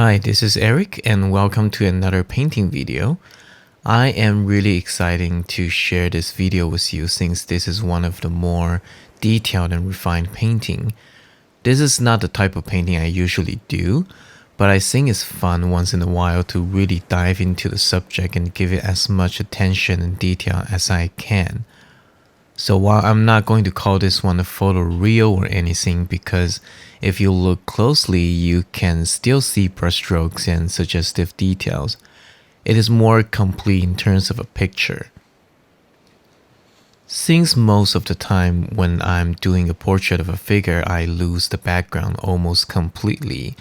Hi, this is Eric and welcome to another painting video. I am really excited to share this video with you since this is one of the more detailed and refined painting. This is not the type of painting I usually do, but I think it's fun once in a while to really dive into the subject and give it as much attention and detail as I can. So while I'm not going to call this one a photoreal or anything, because if you look closely, you can still see brushstrokes and suggestive details. It is more complete in terms of a picture. Since most of the time when I'm doing a portrait of a figure, I lose the background almost completely,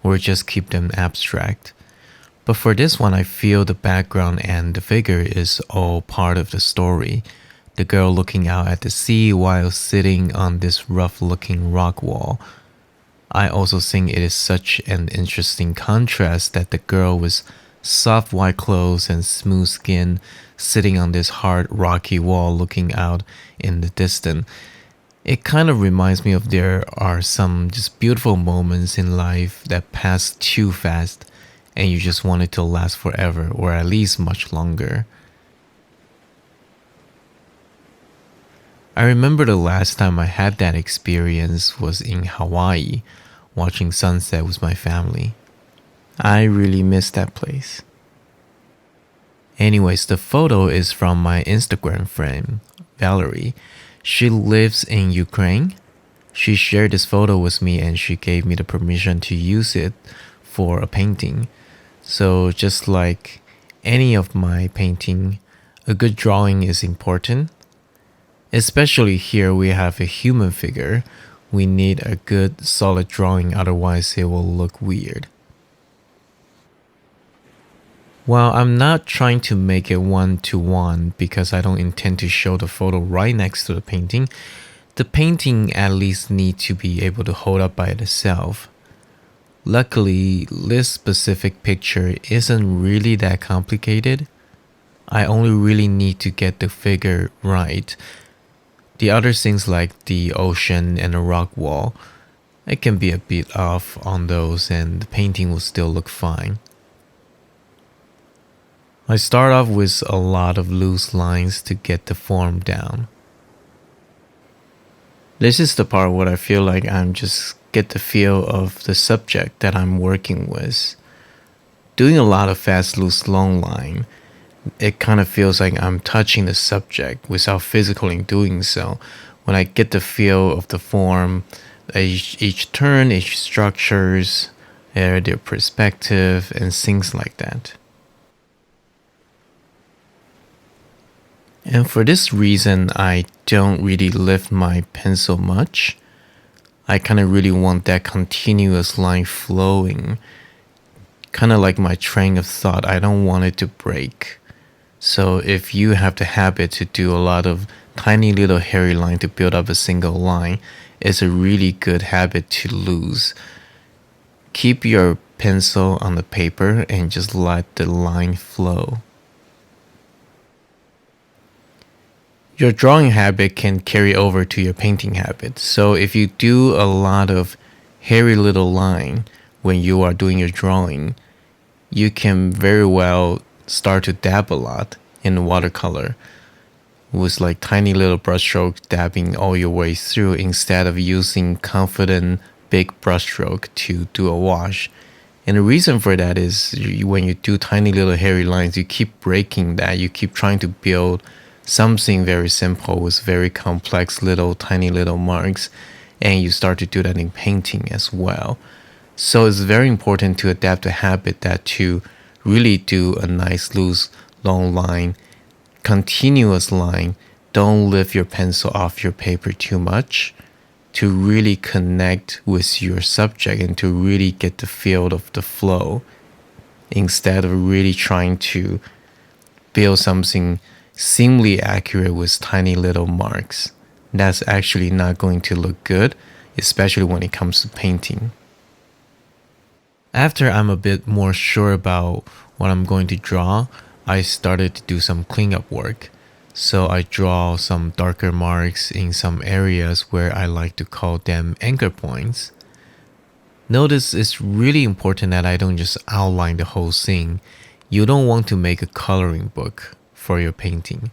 or just keep them abstract. But for this one, I feel the background and the figure is all part of the story. The girl looking out at the sea while sitting on this rough-looking rock wall. I also think it is such an interesting contrast that the girl with soft white clothes and smooth skin sitting on this hard rocky wall looking out in the distance. It kind of reminds me of there are some just beautiful moments in life that pass too fast and you just want it to last forever or at least much longer. I remember the last time I had that experience was in Hawaii, watching sunset with my family. I really miss that place. Anyways, the photo is from my Instagram friend, Valerie. She lives in Ukraine. She shared this photo with me and she gave me the permission to use it for a painting. So just like any of my painting, a good drawing is important. Especially here we have a human figure. We need a good solid drawing, otherwise it will look weird. While I'm not trying to make it one-to-one because I don't intend to show the photo right next to the painting at least needs to be able to hold up by itself. Luckily, this specific picture isn't really that complicated. I only really need to get the figure right. The other things like the ocean and the rock wall, it can be a bit off on those and the painting will still look fine. I start off with a lot of loose lines to get the form down. This is the part where I feel like I'm just get the feel of the subject that I'm working with. Doing a lot of fast, loose, long line, it kind of feels like I'm touching the subject without physically doing so. When I get the feel of the form, each turn, each structures, their perspective, and things like that. And for this reason, I don't really lift my pencil much. I kind of really want that continuous line flowing. Kind of like my train of thought, I don't want it to break. So if you have the habit to do a lot of tiny little hairy line to build up a single line, it's a really good habit to lose. Keep your pencil on the paper and just let the line flow. Your drawing habit can carry over to your painting habit. So if you do a lot of hairy little line when you are doing your drawing, you can very well start to dab a lot in watercolor with like tiny little brushstroke dabbing all your way through instead of using confident big brushstroke to do a wash. And the reason for that is when you do tiny little hairy lines, you keep breaking that. You keep trying to build something very simple with very complex little tiny little marks, and you start to do that in painting as well. So it's very important to adapt a habit that to really do a nice loose long line, continuous line. Don't lift your pencil off your paper too much to really connect with your subject and to really get the feel of the flow instead of really trying to build something seemingly accurate with tiny little marks. That's actually not going to look good, especially when it comes to painting. After I'm a bit more sure about what I'm going to draw, I started to do some cleanup work. So I draw some darker marks in some areas where I like to call them anchor points. Notice it's really important that I don't just outline the whole scene. You don't want to make a coloring book for your painting.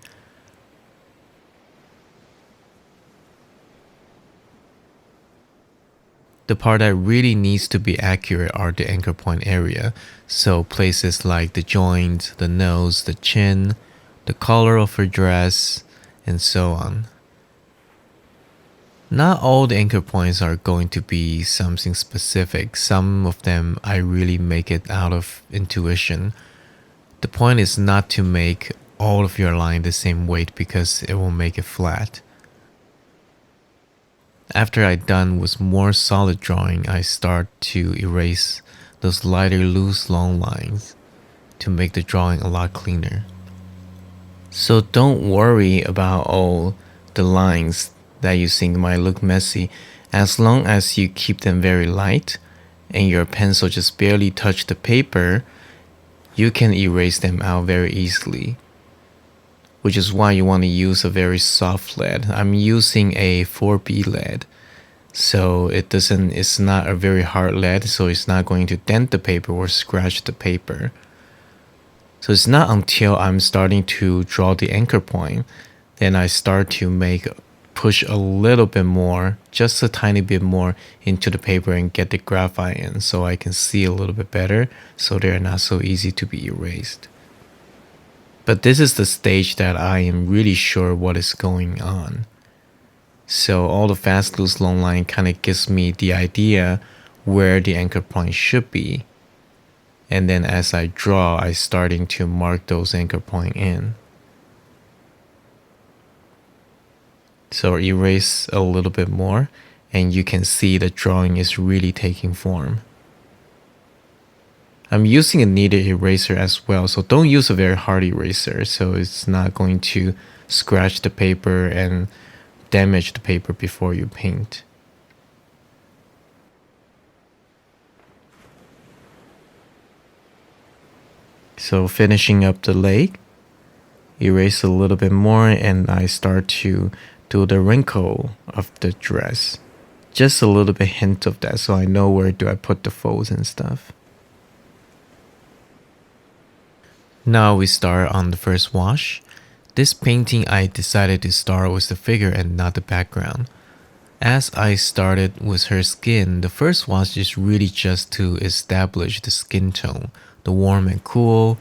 The part that really needs to be accurate are the anchor point area. So places like the joint, the nose, the chin, the collar of her dress, and so on. Not all the anchor points are going to be something specific. Some of them I really make it out of intuition. The point is not to make all of your line the same weight because it will make it flat. After I'm done with more solid drawing, I start to erase those lighter loose long lines to make the drawing a lot cleaner. So don't worry about all the lines that you think might look messy. As long as you keep them very light and your pencil just barely touch the paper, you can erase them out very easily. Which is why you want to use a very soft lead. I'm using a 4B lead. So it's not a very hard lead, so it's not going to dent the paper or scratch the paper. So it's not until I'm starting to draw the anchor point, then I start to push a little bit more, just a tiny bit more into the paper and get the graphite in so I can see a little bit better so they're not so easy to be erased. But this is the stage that I am really sure what is going on. So all the fast loose long line kind of gives me the idea where the anchor point should be. And then as I draw, I starting to mark those anchor point in. So erase a little bit more and you can see the drawing is really taking form. I'm using a kneaded eraser as well, so don't use a very hard eraser so it's not going to scratch the paper and damage the paper before you paint. So finishing up the leg, erase a little bit more and I start to do the wrinkle of the dress. Just a little bit hint of that so I know where do I put the folds and stuff. Now we start on the first wash. This painting I decided to start with the figure and not the background. As I started with her skin, the first wash is really just to establish the skin tone, the warm and cool.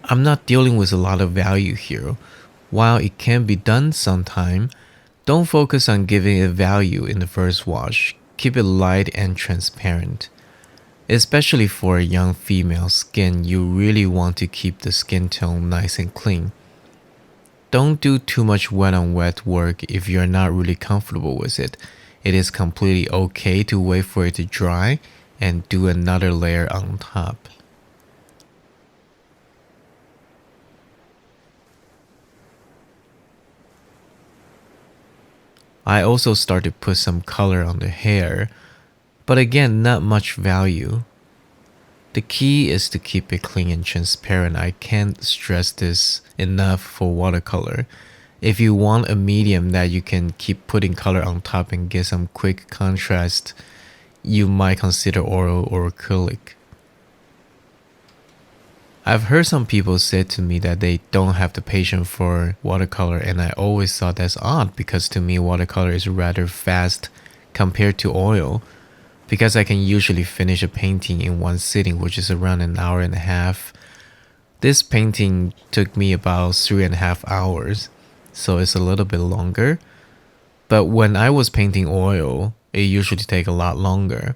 I'm not dealing with a lot of value here. While it can be done sometime, don't focus on giving it value in the first wash. Keep it light and transparent. Especially for a young female skin, you really want to keep the skin tone nice and clean. Don't do too much wet on wet work if you're not really comfortable with it. It is completely okay to wait for it to dry and do another layer on top. I also start to put some color on the hair, but again, not much value. The key is to keep it clean and transparent. I can't stress this enough for watercolor. If you want a medium that you can keep putting color on top and get some quick contrast, you might consider oil or acrylic. I've heard some people say to me that they don't have the patience for watercolor, and I always thought that's odd because to me watercolor is rather fast compared to oil. Because I can usually finish a painting in one sitting, which is around an hour and a half. This painting took me about 3.5 hours, so it's a little bit longer. But when I was painting oil, it usually takes a lot longer.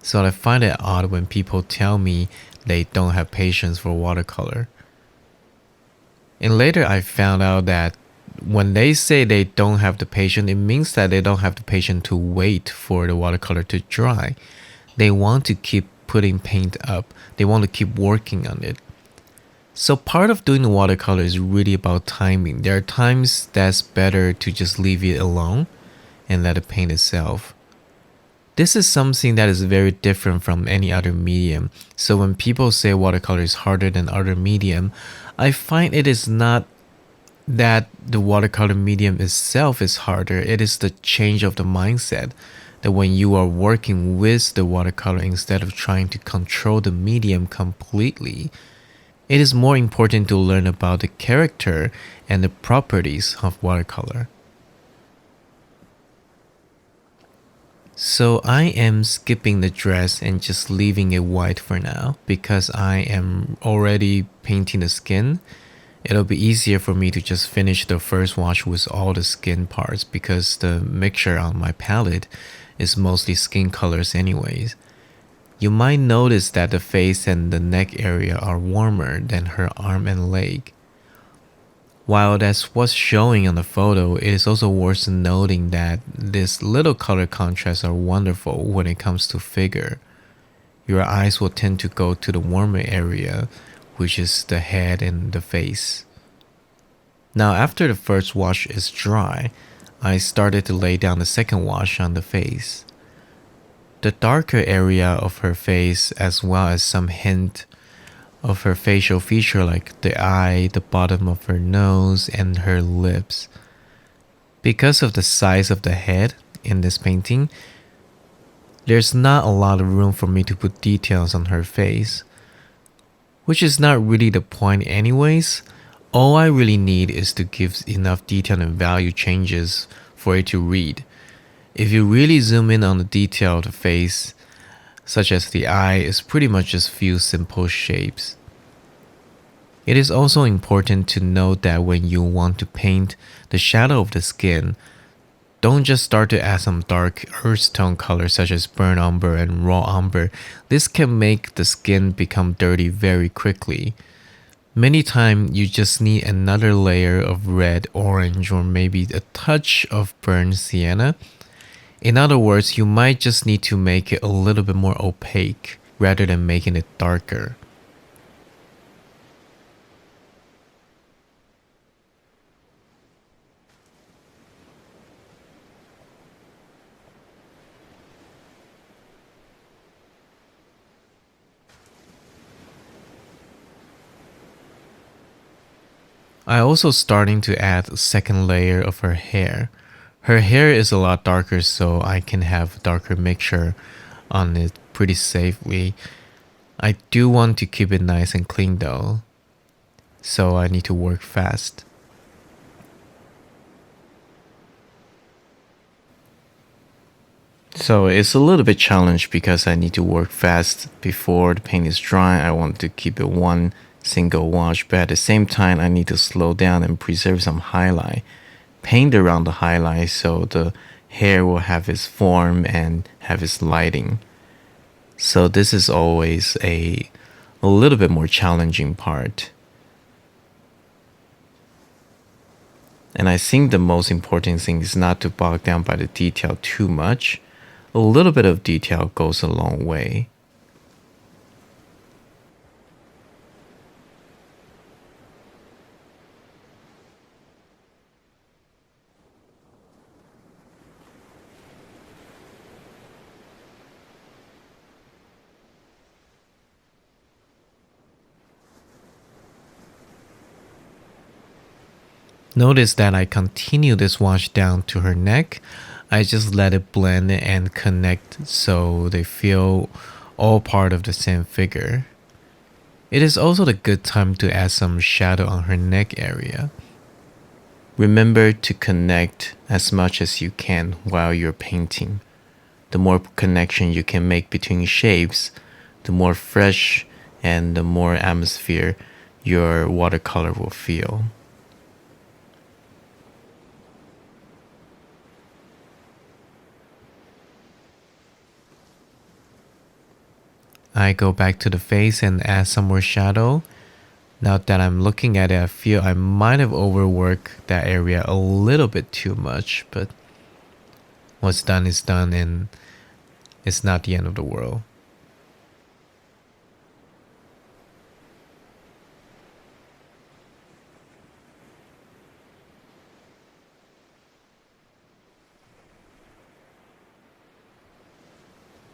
So I find it odd when people tell me they don't have patience for watercolor. And later I found out that when they say they don't have the patience, it means that they don't have the patience to wait for the watercolor to dry. They want to keep putting paint up. They want to keep working on it. So part of doing the watercolor is really about timing. There are times that's better to just leave it alone and let it paint itself. This is something that is very different from any other medium. So when people say watercolor is harder than other medium, I find it is not that the watercolor medium itself is harder. It is the change of the mindset. that when you are working with the watercolor instead of trying to control the medium completely, it is more important to learn about the character and the properties of watercolor. So I am skipping the dress and just leaving it white for now because I am already painting the skin. It'll be easier for me to just finish the first wash with all the skin parts because the mixture on my palette is mostly skin colors anyways. You might notice that the face and the neck area are warmer than her arm and leg. While that's what's showing on the photo, it is also worth noting that these little color contrasts are wonderful when it comes to figure. Your eyes will tend to go to the warmer area, which is the head and the face. Now after the first wash is dry, I started to lay down the second wash on the face. The darker area of her face as well as some hint of her facial feature like the eye, the bottom of her nose, and her lips. Because of the size of the head in this painting, there's not a lot of room for me to put details on her face, which is not really the point anyways. All I really need is to give enough detail and value changes for it to read. If you really zoom in on the detail of the face, such as the eye, is pretty much just few simple shapes. It is also important to note that when you want to paint the shadow of the skin, don't just start to add some dark earth tone colors such as burnt umber and raw umber. This can make the skin become dirty very quickly. Many times you just need another layer of red, orange, or maybe a touch of burnt sienna. In other words, you might just need to make it a little bit more opaque rather than making it darker. I also starting to add a second layer of her hair. Her hair is a lot darker, so I can have darker mixture on it pretty safely. I do want to keep it nice and clean though, so I need to work fast. So it's a little bit challenged because I need to work fast before the paint is dry. I want to keep it one single wash, but at the same time I need to slow down and preserve some highlight. Paint around the highlight so the hair will have its form and have its lighting. So this is always a little bit more challenging part. And I think the most important thing is not to bog down by the detail too much. A little bit of detail goes a long way. Notice that I continue this wash down to her neck. I just let it blend and connect so they feel all part of the same figure. It is also the good time to add some shadow on her neck area. Remember to connect as much as you can while you're painting. The more connection you can make between shapes, the more fresh and the more atmosphere your watercolor will feel. I go back to the face and add some more shadow. Now that I'm looking at it, I feel I might have overworked that area a little bit too much, but what's done is done and it's not the end of the world.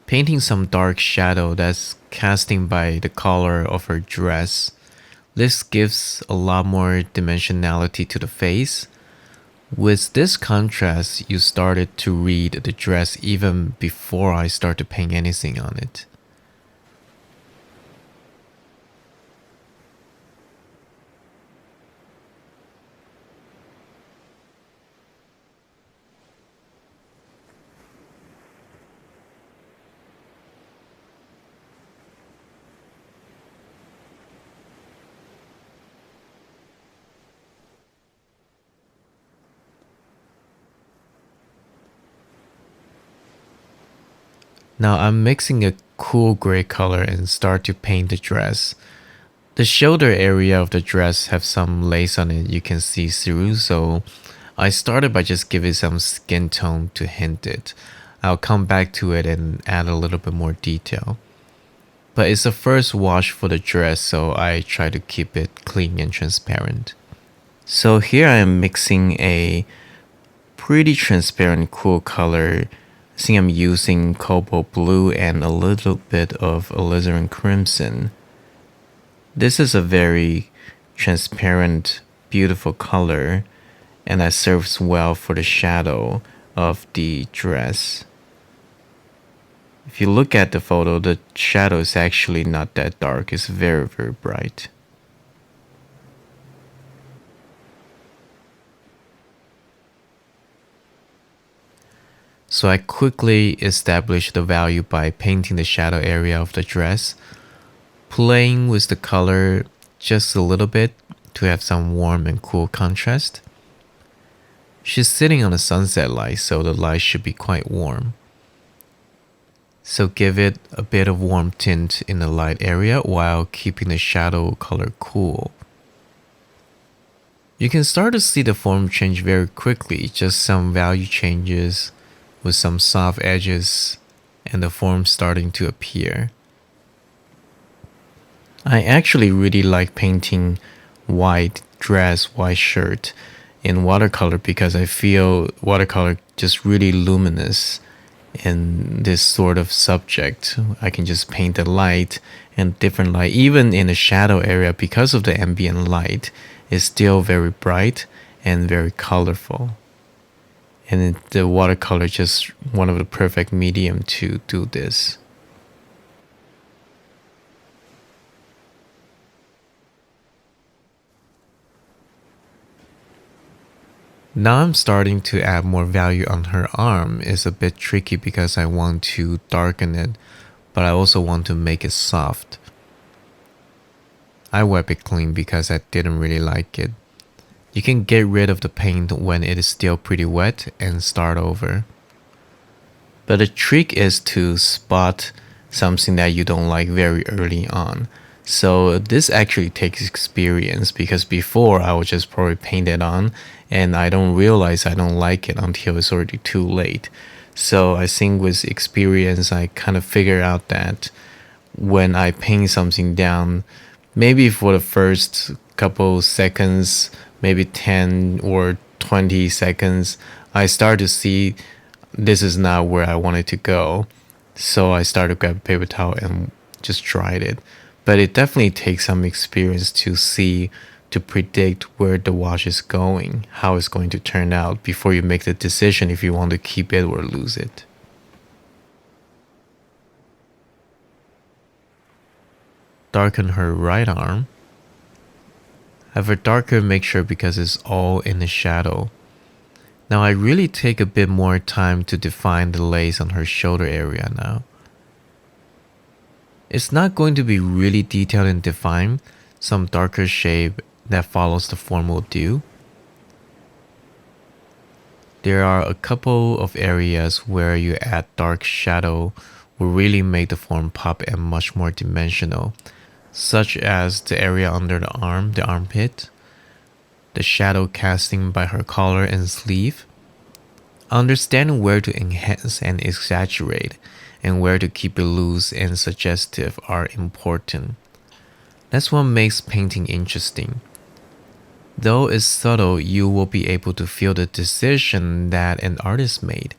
Painting some dark shadow that's casting by the color of her dress. This gives a lot more dimensionality to the face. With this contrast, you started to read the dress even before I start to paint anything on it. Now I'm mixing a cool gray color and start to paint the dress. The shoulder area of the dress have some lace on it you can see through, so I started by just giving some skin tone to hint it. I'll come back to it and add a little bit more detail. But it's the first wash for the dress, so I try to keep it clean and transparent. So here I am mixing a pretty transparent cool color. I think I'm using cobalt blue and a little bit of alizarin crimson. This is a very transparent, beautiful color, and that serves well for the shadow of the dress. If you look at the photo, the shadow is actually not that dark. It's very, very bright. So I quickly established the value by painting the shadow area of the dress, playing with the color just a little bit to have some warm and cool contrast. She's sitting on a sunset light, so the light should be quite warm. So give it a bit of warm tint in the light area while keeping the shadow color cool. You can start to see the form change very quickly, just some value changes with some soft edges and the form starting to appear. I actually really like painting white dress, white shirt in watercolor because I feel watercolor just really luminous in this sort of subject. I can just paint the light and different light, even in the shadow area, because of the ambient light, is still very bright and very colorful. And the watercolor is just one of the perfect medium to do this. Now I'm starting to add more value on her arm. It's a bit tricky because I want to darken it, but I also want to make it soft. I wipe it clean because I didn't really like it. You can get rid of the paint when it is still pretty wet and start over. But the trick is to spot something that you don't like very early on. So this actually takes experience because before I would just probably paint it on and I don't realize I don't like it until it's already too late. So I think with experience, I kind of figure out that when I paint something down, maybe for the first couple seconds, maybe 10 or 20 seconds, I start to see this is not where I wanted to go. So I started to grab a paper towel and just tried it. But it definitely takes some experience to see, to predict where the wash is going, how it's going to turn out before you make the decision if you want to keep it or lose it. Darken her right arm. Have her darker mixture because it's all in the shadow. Now I really take a bit more time to define the lace on her shoulder area now. It's not going to be really detailed and defined. Some darker shade that follows the form will do. There are a couple of areas where you add dark shadow will really make the form pop and much more dimensional, such as the area under the arm, the armpit, the shadow casting by her collar and sleeve. Understanding where to enhance and exaggerate and where to keep it loose and suggestive are important. That's what makes painting interesting. Though it's subtle, you will be able to feel the decision that an artist made,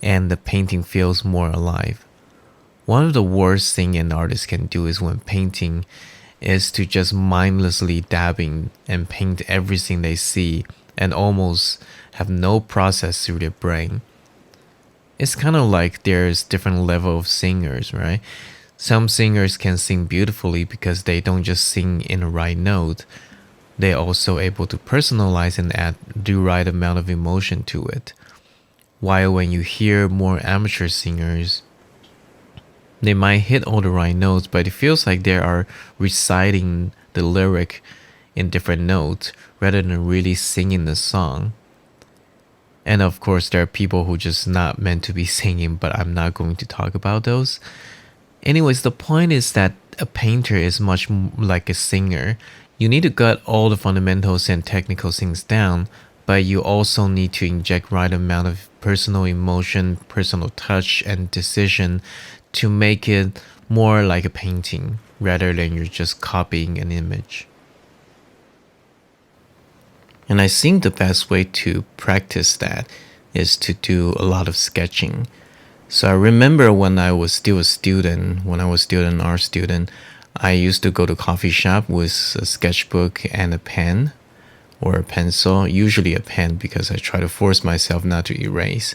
and the painting feels more alive. One of the worst things an artist can do is when painting is to just mindlessly dabbing and paint everything they see and almost have no process through their brain. It's kind of like there's different level of singers, right? Some singers can sing beautifully because they don't just sing in the right note. They're also able to personalize and add the right amount of emotion to it. While when you hear more amateur singers, they might hit all the right notes, but it feels like they are reciting the lyric in different notes rather than really singing the song. And of course, there are people who just not meant to be singing, but I'm not going to talk about those. Anyways, the point is that a painter is much like a singer. You need to get all the fundamentals and technical things down, but you also need to inject right amount of personal emotion, personal touch, and decision to make it more like a painting rather than you're just copying an image. And I think the best way to practice that is to do a lot of sketching. So I remember when I was still a student, when I was still an art student, I used to go to coffee shop with a sketchbook and a pen or a pencil, usually a pen because I try to force myself not to erase,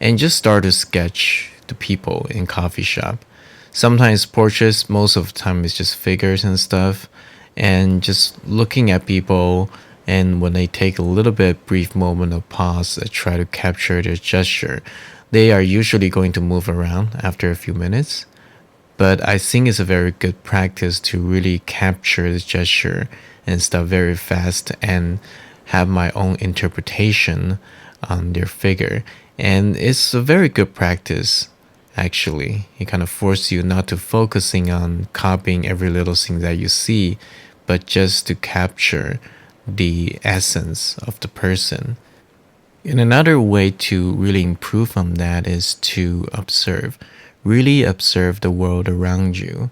and just start to sketch the people in coffee shop. Sometimes portraits, most of the time it's just figures and stuff, and just looking at people, and when they take a little bit brief moment of pause, I try to capture their gesture. They are usually going to move around after a few minutes, but I think it's a very good practice to really capture the gesture and stuff very fast and have my own interpretation on their figure. And it's a very good practice, actually. It kind of forces you not to focusing on copying every little thing that you see, but just to capture the essence of the person. And another way to really improve on that is to observe. Really observe the world around you.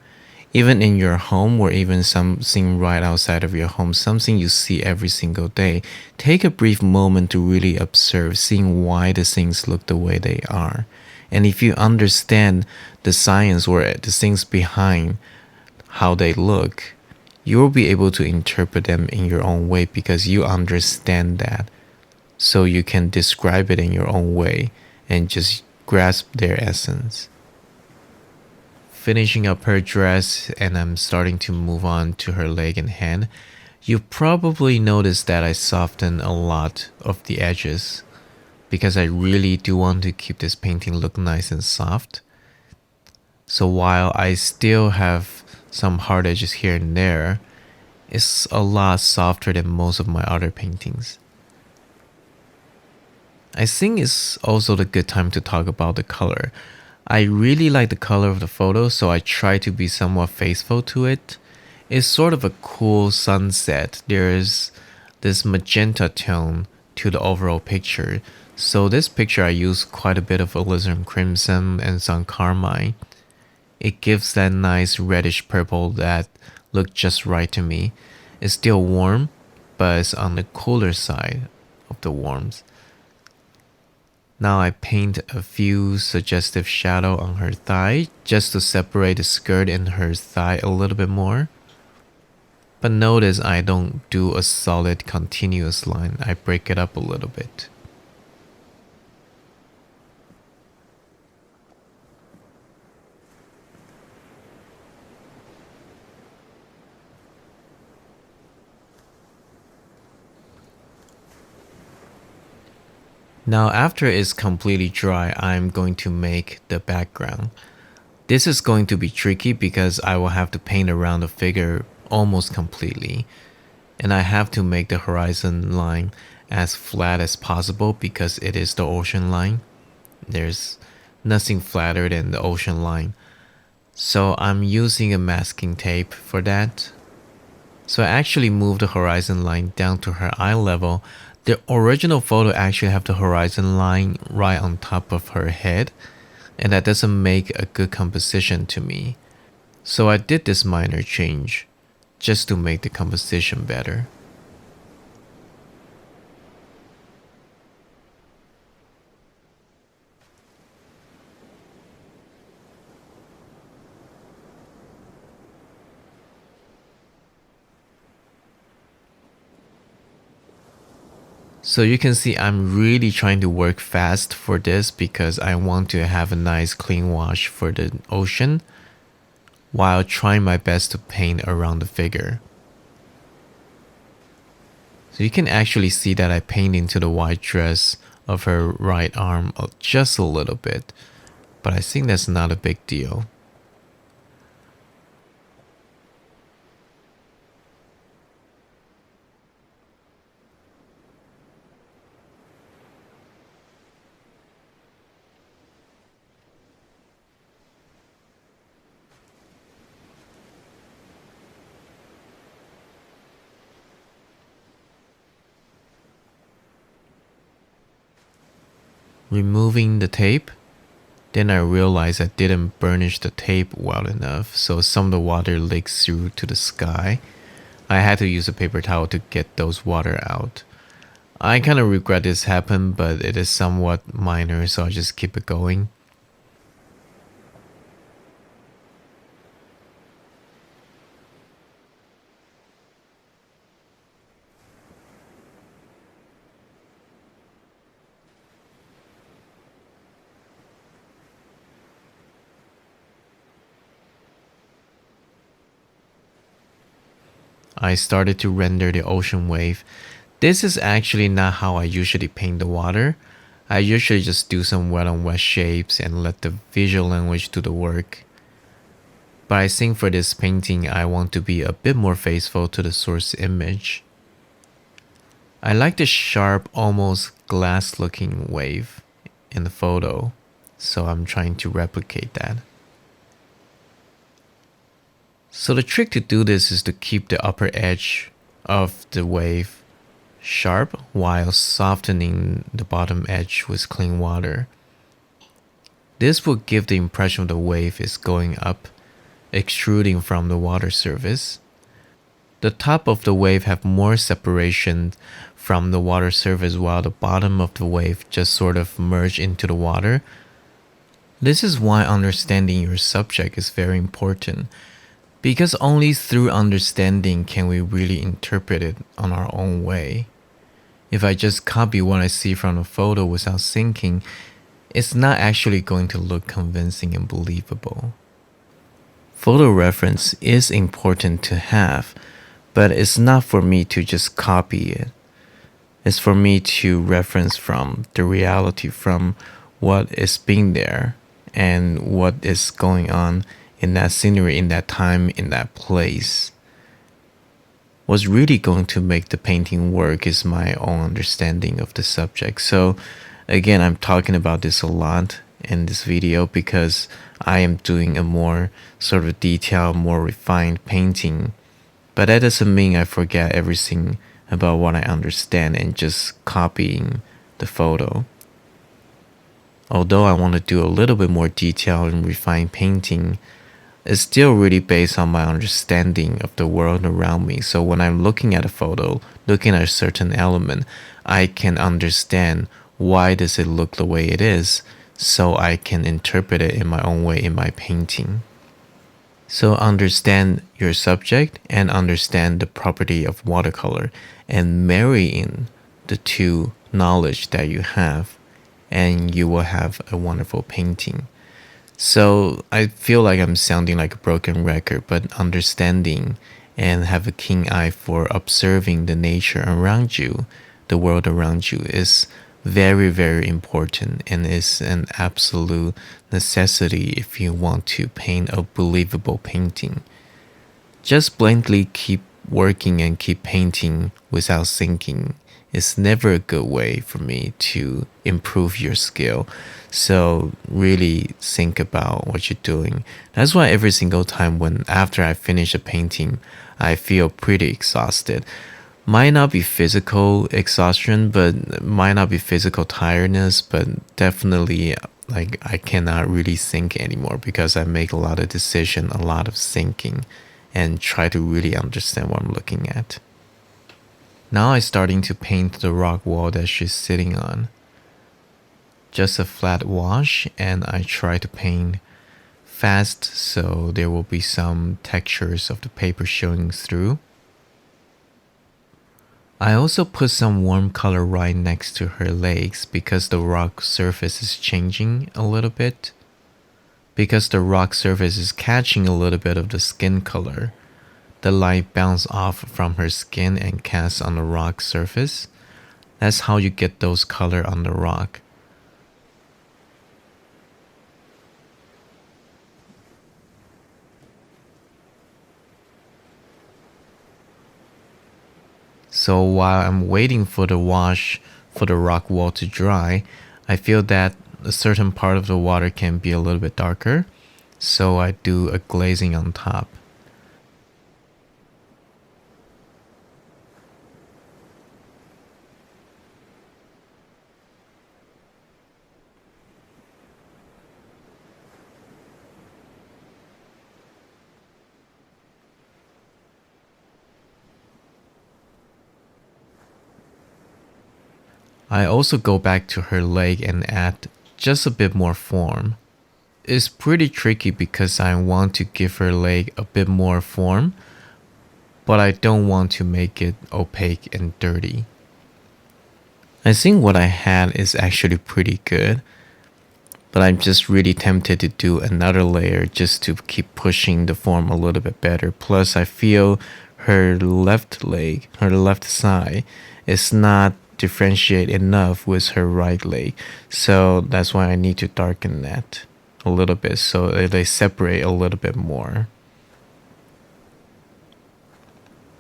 Even in your home or even something right outside of your home, something you see every single day, take a brief moment to really observe, seeing why the things look the way they are. And if you understand the science or the things behind how they look, you'll be able to interpret them in your own way because you understand that. So you can describe it in your own way and just grasp their essence. Finishing up her dress, and I'm starting to move on to her leg and hand. You probably noticed that I softened a lot of the edges because I really do want to keep this painting look nice and soft. So while I still have some hard edges here and there, it's a lot softer than most of my other paintings. I think it's also the good time to talk about the color. I really like the color of the photo, so I try to be somewhat faithful to it. It's sort of a cool sunset. There's this magenta tone to the overall picture. So this picture I use quite a bit of alizarin crimson and some carmine. It gives that nice reddish purple that looked just right to me. It's still warm, but it's on the cooler side of the warmth. Now I paint a few suggestive shadow on her thigh just to separate the skirt and her thigh a little bit more. But notice I don't do a solid continuous line, I break it up a little bit. Now after it's completely dry, I'm going to make the background. This is going to be tricky because I will have to paint around the figure almost completely. And I have to make the horizon line as flat as possible because it is the ocean line. There's nothing flatter than the ocean line. So I'm using a masking tape for that. So I actually moved the horizon line down to her eye level. The original photo actually have the horizon line right on top of her head, and that doesn't make a good composition to me. So I did this minor change just to make the composition better. So you can see I'm really trying to work fast for this because I want to have a nice clean wash for the ocean while trying my best to paint around the figure. So you can actually see that I paint into the white dress of her right arm just a little bit, but I think that's not a big deal. Removing the tape, then I realized I didn't burnish the tape well enough, so some of the water leaks through to the sky. I had to use a paper towel to get those water out. I kind of regret this happened, but it is somewhat minor, so I'll just keep it going. I started to render the ocean wave. This is actually not how I usually paint the water. I usually just do some wet on wet shapes and let the visual language do the work. But I think for this painting I want to be a bit more faithful to the source image. I like the sharp, almost glass looking wave in the photo, so I'm trying to replicate that. So the trick to do this is to keep the upper edge of the wave sharp while softening the bottom edge with clean water. This will give the impression of the wave is going up, extruding from the water surface. The top of the wave have more separation from the water surface while the bottom of the wave just sort of merge into the water. This is why understanding your subject is very important, because only through understanding can we really interpret it on our own way. If I just copy what I see from a photo without thinking, it's not actually going to look convincing and believable. Photo reference is important to have, but it's not for me to just copy it. It's for me to reference from the reality, from what is being there and what is going on in that scenery, in that time, in that place. What's really going to make the painting work is my own understanding of the subject. So again, I'm talking about this a lot in this video because I am doing a more sort of detailed, more refined painting. But that doesn't mean I forget everything about what I understand and just copying the photo. Although I want to do a little bit more detailed and refined painting, it's still really based on my understanding of the world around me. So when I'm looking at a photo, looking at a certain element, I can understand why does it look the way it is, so I can interpret it in my own way in my painting. So understand your subject and understand the property of watercolor and marry in the two knowledge that you have, and you will have a wonderful painting. So I feel like I'm sounding like a broken record, but understanding and have a keen eye for observing the nature around you, the world around you, is very, very important and is an absolute necessity if you want to paint a believable painting. Just blindly keep working and keep painting without thinking is never a good way for me to improve your skill. So really think about what you're doing. That's why every single time when after I finish a painting, I feel pretty exhausted. Might not be physical exhaustion, but might not be physical tiredness, but definitely like I cannot really think anymore because I make a lot of decision, a lot of thinking, and try to really understand what I'm looking at. Now I'm starting to paint the rock wall that she's sitting on. Just a flat wash, and I try to paint fast so there will be some textures of the paper showing through. I also put some warm color right next to her legs because the rock surface is changing a little bit. Because the rock surface is catching a little bit of the skin color, the light bounces off from her skin and casts on the rock surface. That's how you get those color on the rock. So while I'm waiting for the wash for the rock wall to dry, I feel that a certain part of the water can be a little bit darker, so I do a glazing on top. I also go back to her leg and add just a bit more form. It's pretty tricky because I want to give her leg a bit more form, but I don't want to make it opaque and dirty. I think what I had is actually pretty good, but I'm just really tempted to do another layer just to keep pushing the form a little bit better. Plus, I feel her left leg, her left side, is not differentiate enough with her right leg. So that's why I need to darken that a little bit so they separate a little bit more.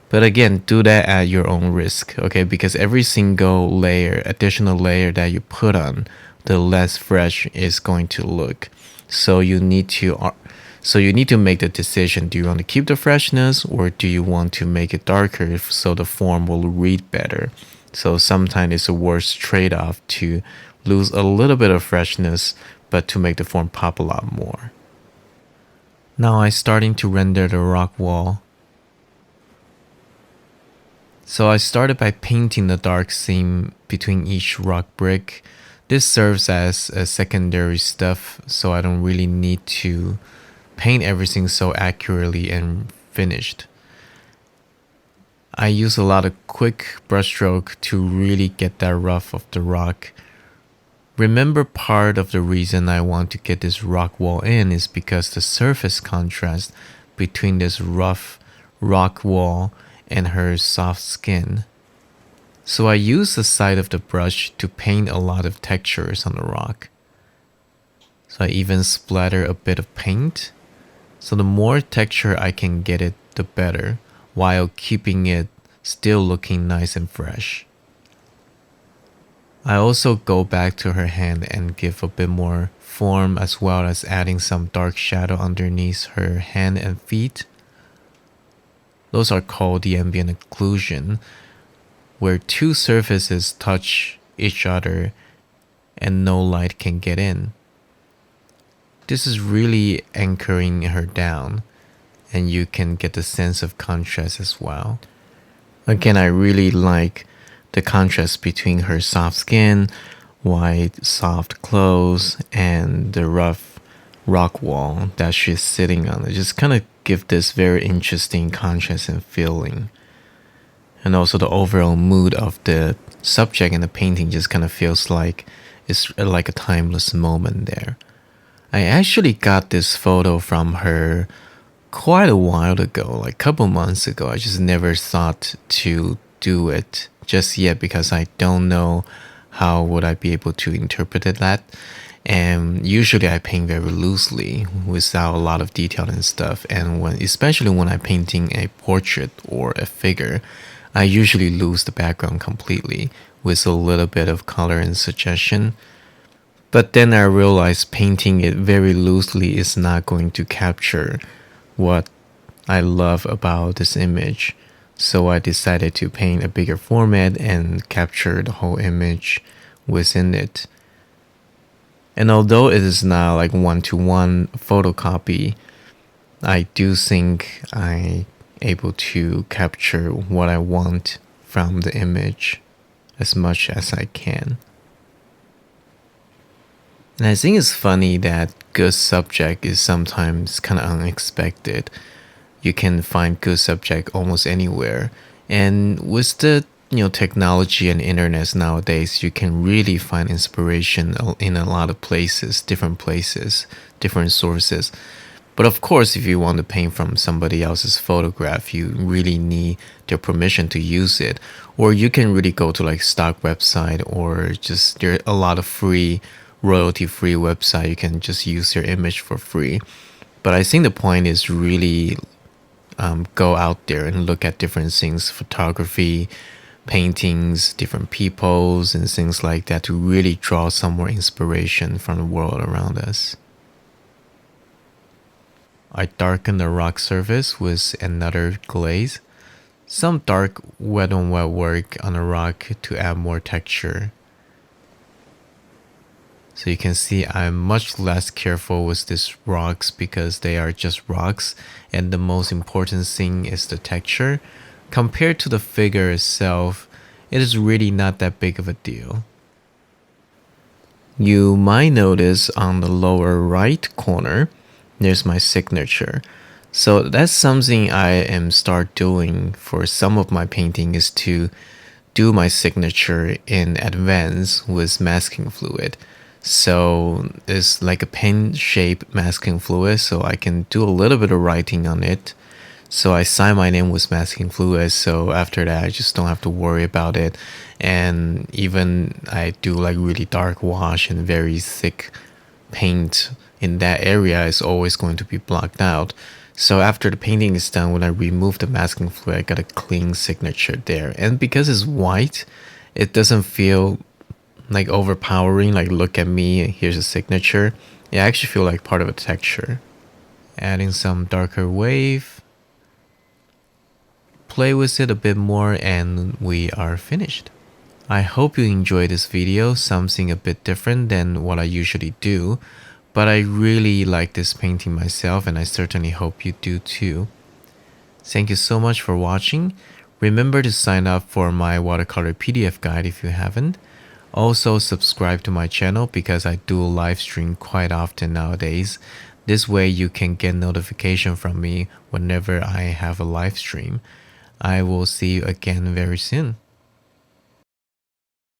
But again, do that at your own risk, okay? Because every single layer, additional layer that you put on, the less fresh is going to look. So you need to make the decision. Do you want to keep the freshness or do you want to make it darker so the form will read better? So sometimes it's a worse trade-off to lose a little bit of freshness, but to make the form pop a lot more. Now I'm starting to render the rock wall. So I started by painting the dark seam between each rock brick. This serves as a secondary stuff, so I don't really need to paint everything so accurately and finished. I use a lot of quick brushstroke to really get that rough of the rock. Remember, part of the reason I want to get this rock wall in is because the surface contrast between this rough rock wall and her soft skin. So I use the side of the brush to paint a lot of textures on the rock. So I even splatter a bit of paint. So the more texture I can get it, the better, while keeping it still looking nice and fresh. I also go back to her hand and give a bit more form as well as adding some dark shadow underneath her hand and feet. Those are called the ambient occlusion, where two surfaces touch each other and no light can get in. This is really anchoring her down, and you can get the sense of contrast as well. Again, I really like the contrast between her soft skin, white, soft clothes, and the rough rock wall that she's sitting on. It just kind of give this very interesting contrast and feeling. And also the overall mood of the subject in the painting just kind of feels like it's like a timeless moment there. I actually got this photo from her quite a while ago, like a couple months ago. I just never thought to do it just yet because I don't know how would I be able to interpret that. And usually I paint very loosely without a lot of detail and stuff. And especially when I'm painting a portrait or a figure, I usually lose the background completely with a little bit of color and suggestion. But then I realized painting it very loosely is not going to capture what I love about this image. So I decided to paint a bigger format and capture the whole image within it. And although it is not like one-to-one photocopy, I do think I'm able to capture what I want from the image as much as I can. And I think it's funny that good subject is sometimes kind of unexpected. You can find good subject almost anywhere. And with the technology and internet nowadays, you can really find inspiration in a lot of places, different sources. But of course, if you want to paint from somebody else's photograph, you really need their permission to use it. Or you can really go to like stock website, or just there are a lot of free royalty free website. You can just use your image for free. But I think the point is really go out there and look at different things, photography, paintings, different peoples, and things like that to really draw some more inspiration from the world around us. I darken the rock surface with another glaze, some dark wet on wet work on the rock to add more texture. So you can see I'm much less careful with these rocks because they are just rocks, and the most important thing is the texture. Compared to the figure itself, it is really not that big of a deal. You might notice on the lower right corner, there's my signature. So that's something I am start doing for some of my painting, is to do my signature in advance with masking fluid. So it's like a pen shape masking fluid, so I can do a little bit of writing on it. So I sign my name with masking fluid, so after that I just don't have to worry about it. And even I do like really dark wash and very thick paint in that area is always going to be blocked out. So after the painting is done, when I remove the masking fluid, I got a clean signature there. And because it's white, it doesn't feel like overpowering, like look at me, here's a signature. It actually feel like part of a texture. Adding some darker wave, play with it a bit more, and we are finished. I hope you enjoyed this video, something a bit different than what I usually do, but I really like this painting myself, and I certainly hope you do too. Thank you so much for watching. Remember to sign up for my watercolor PDF guide if you haven't. Also subscribe to my channel because I do live stream quite often nowadays. This way you can get notification from me whenever I have a live stream. I will see you again very soon.